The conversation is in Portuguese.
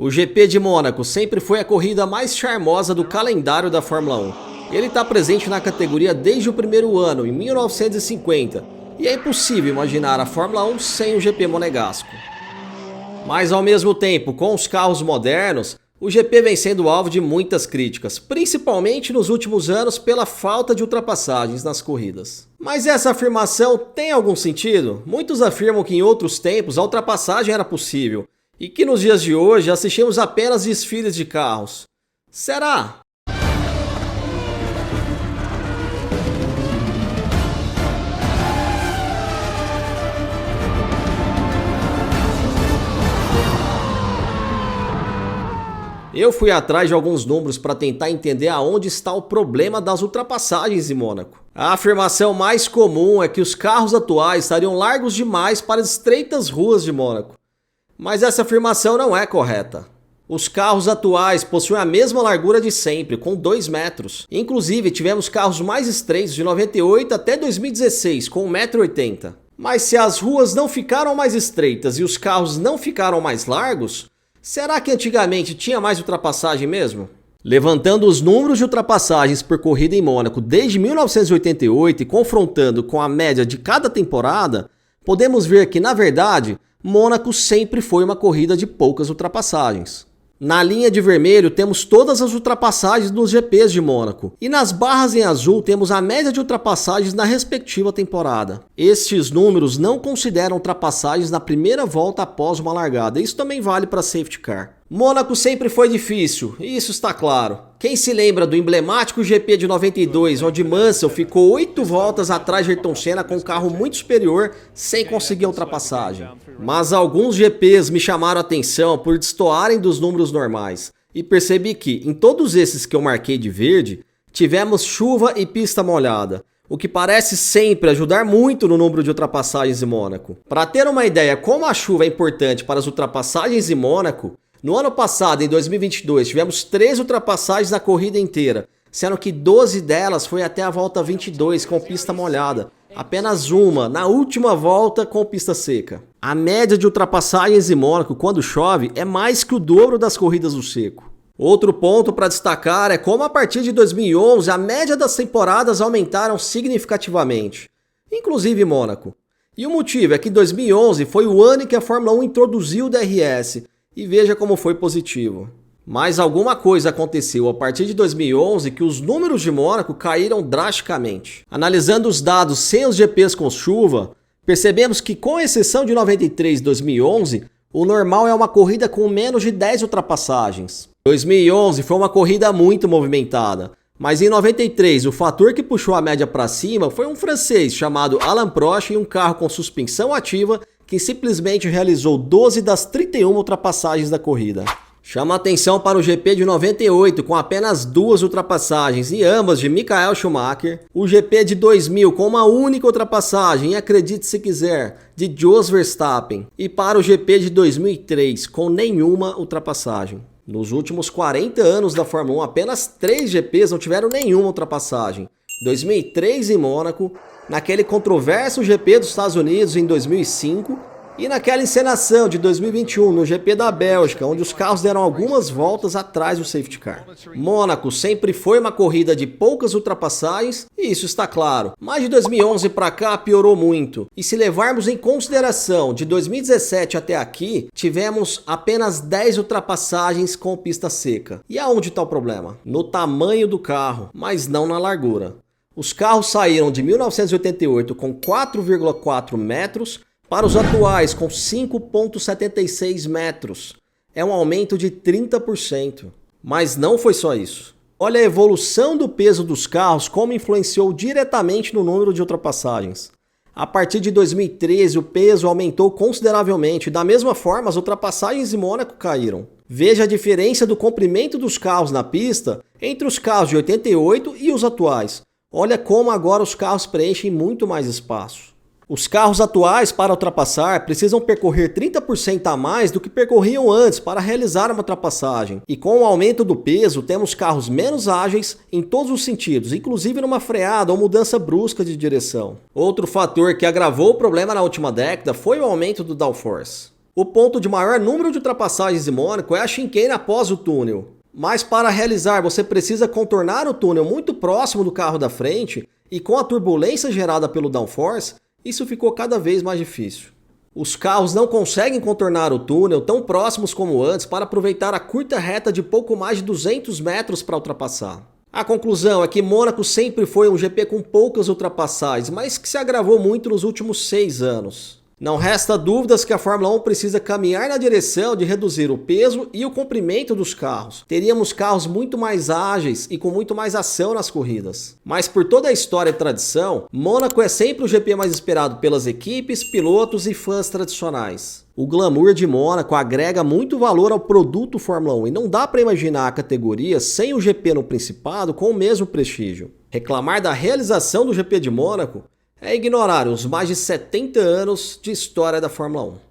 O GP de Mônaco sempre foi a corrida mais charmosa do calendário da Fórmula 1. Ele está presente na categoria desde o primeiro ano, em 1950, e é impossível imaginar a Fórmula 1 sem o GP monegasco. Mas ao mesmo tempo, com os carros modernos, o GP vem sendo alvo de muitas críticas, principalmente nos últimos anos pela falta de ultrapassagens nas corridas. Mas essa afirmação tem algum sentido? Muitos afirmam que em outros tempos a ultrapassagem era possível, e que nos dias de hoje assistimos apenas desfiles de carros. Será? Eu fui atrás de alguns números para tentar entender aonde está o problema das ultrapassagens em Mônaco. A afirmação mais comum é que os carros atuais estariam largos demais para as estreitas ruas de Mônaco. Mas essa afirmação não é correta. Os carros atuais possuem a mesma largura de sempre, com 2 metros. Inclusive, tivemos carros mais estreitos de 98 até 2016, com 1,80 m. Mas se as ruas não ficaram mais estreitas e os carros não ficaram mais largos, será que antigamente tinha mais ultrapassagem mesmo? Levantando os números de ultrapassagens por corrida em Mônaco desde 1988 e confrontando com a média de cada temporada, podemos ver que, na verdade, Mônaco sempre foi uma corrida de poucas ultrapassagens. Na linha de vermelho temos todas as ultrapassagens nos GPs de Mônaco, e nas barras em azul temos a média de ultrapassagens na respectiva temporada. Estes números não consideram ultrapassagens na primeira volta após uma largada, isso também vale para safety car. Mônaco sempre foi difícil, isso está claro. Quem se lembra do emblemático GP de 92, onde Mansell ficou 8 voltas atrás de Ayrton Senna com um carro muito superior sem conseguir a ultrapassagem? Mas alguns GPs me chamaram a atenção por destoarem dos números normais, e percebi que, em todos esses que eu marquei de verde, tivemos chuva e pista molhada, o que parece sempre ajudar muito no número de ultrapassagens em Mônaco. Para ter uma ideia como a chuva é importante para as ultrapassagens em Mônaco, no ano passado, em 2022, tivemos 13 ultrapassagens na corrida inteira, sendo que 12 delas foi até a volta 22 com pista molhada, apenas uma na última volta com pista seca. A média de ultrapassagens em Mônaco quando chove é mais que o dobro das corridas do seco. Outro ponto para destacar é como a partir de 2011 a média das temporadas aumentaram significativamente, inclusive em Mônaco. E o motivo é que 2011 foi o ano em que a Fórmula 1 introduziu o DRS, e veja como foi positivo. Mas alguma coisa aconteceu a partir de 2011 que os números de Mônaco caíram drasticamente. Analisando os dados sem os GPs com chuva, percebemos que, com exceção de 93 e 2011, o normal é uma corrida com menos de 10 ultrapassagens. 2011 foi uma corrida muito movimentada, mas em 93 o fator que puxou a média para cima foi um francês chamado Alain Prost em um carro com suspensão ativa que simplesmente realizou 12 das 31 ultrapassagens da corrida. Chama atenção para o GP de 98 com apenas 2 ultrapassagens e ambas de Michael Schumacher, o GP de 2000 com uma única ultrapassagem, e acredite se quiser, de Jos Verstappen, e para o GP de 2003 com nenhuma ultrapassagem. Nos últimos 40 anos da Fórmula 1, apenas 3 GPs não tiveram nenhuma ultrapassagem. 2003 em Mônaco, naquele controverso GP dos Estados Unidos em 2005 e naquela encenação de 2021 no GP da Bélgica, onde os carros deram algumas voltas atrás do safety car. Mônaco sempre foi uma corrida de poucas ultrapassagens e isso está claro, mas de 2011 para cá piorou muito. E se levarmos em consideração de 2017 até aqui, tivemos apenas 10 ultrapassagens com pista seca. E aonde está o problema? No tamanho do carro, mas não na largura. Os carros saíram de 1988 com 4,4 metros para os atuais com 5,76 metros. É um aumento de 30%. Mas não foi só isso. Olha a evolução do peso dos carros, como influenciou diretamente no número de ultrapassagens. A partir de 2013 o peso aumentou consideravelmente e da mesma forma as ultrapassagens em Mônaco caíram. Veja a diferença do comprimento dos carros na pista entre os carros de 88 e os atuais. Olha como agora os carros preenchem muito mais espaço. Os carros atuais, para ultrapassar, precisam percorrer 30% a mais do que percorriam antes para realizar uma ultrapassagem. E com o aumento do peso, temos carros menos ágeis em todos os sentidos, inclusive numa freada ou mudança brusca de direção. Outro fator que agravou o problema na última década foi o aumento do downforce. O ponto de maior número de ultrapassagens em Mônaco é a chicane após o túnel. Mas para realizar você precisa contornar o túnel muito próximo do carro da frente e com a turbulência gerada pelo downforce, isso ficou cada vez mais difícil. Os carros não conseguem contornar o túnel tão próximos como antes para aproveitar a curta reta de pouco mais de 200 metros para ultrapassar. A conclusão é que Mônaco sempre foi um GP com poucas ultrapassagens, mas que se agravou muito nos últimos 6 anos. Não resta dúvidas que a Fórmula 1 precisa caminhar na direção de reduzir o peso e o comprimento dos carros. Teríamos carros muito mais ágeis e com muito mais ação nas corridas. Mas por toda a história e tradição, Mônaco é sempre o GP mais esperado pelas equipes, pilotos e fãs tradicionais. O glamour de Mônaco agrega muito valor ao produto Fórmula 1 e não dá para imaginar a categoria sem o GP no Principado com o mesmo prestígio. Reclamar da realização do GP de Mônaco é ignorar os mais de 70 anos de história da Fórmula 1.